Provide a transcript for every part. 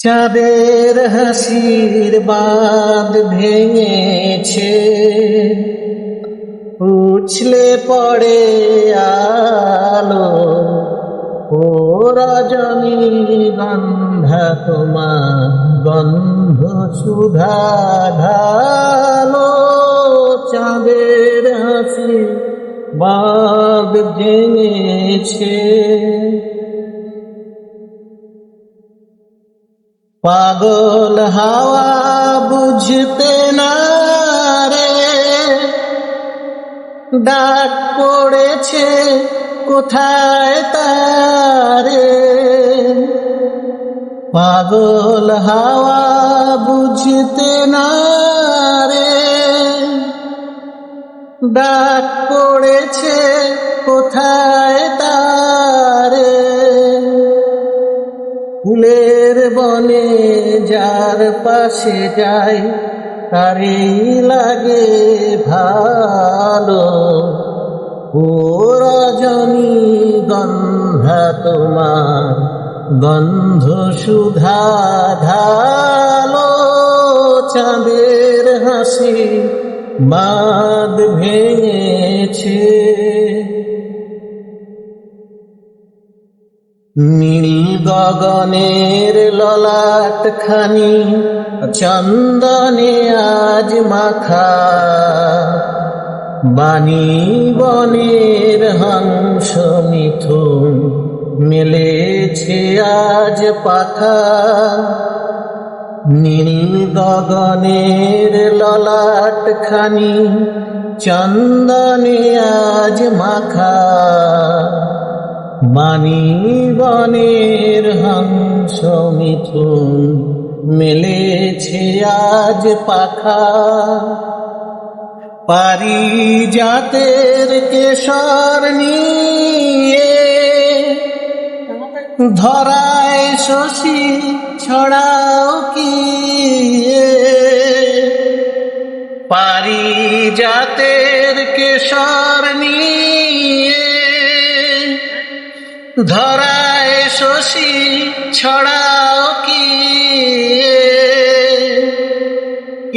চাঁদের হাসির বাঁধ ভেঙেছে, উছলে পড়ে আলো। ও রজনীগন্ধা তোমার গন্ধ সুধা ঢালো। চাঁদের হাসির বাঁধ ভেঙেছে, পাগল হাওয়া বুঝতে না রে, ডাক পড়েছে কোথায় তারে। পাগল হাওয়া বুঝতে না রে, ডাক পড়েছে কোথায় তারে। ফুলের বনে যার পাশে যাই, তারই লাগে ভালো। ও রজনীগন্ধা তোমার গন্ধ সুধা ঢালো। চাঁদের হাসি বাঁধ ভেঙেছে, নীল গগনের ললাট খানি চন্দনে আজ মাখা। বাণী বনের হংস মিথুন মেলেছে আজ পাখা। নীল গগনের ললাট খানি চন্দনে আজ মাখা। বাণী বনের হংস মিথুন মেলেছে আজ পাখা। পারিজাতের কেশর নিয়ে ধরায় শশী ছড়াও কি। পারিজাতের কেশর নিয়ে ধরায় শশী ছড়াও কি।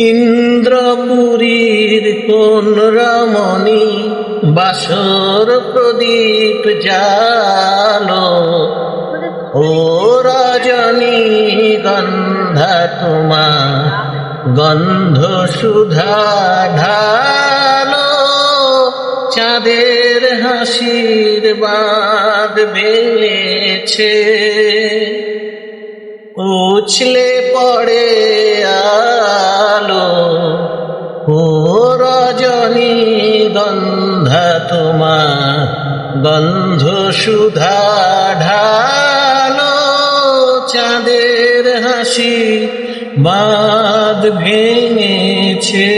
ইন্দ্রপুরীর কোন রমণী বাসর প্রদীপ জালো। ও রজনীগন্ধা তোমার গন্ধ সুধা ঢালো। চাঁদের হাসির বাঁধ ভেঙেছে, উছলে পড়ে আলো। ও রজনীগন্ধা তোমার গন্ধ সুধা ঢালো। চাঁদের হাসি বাঁধ ভেঙেছে।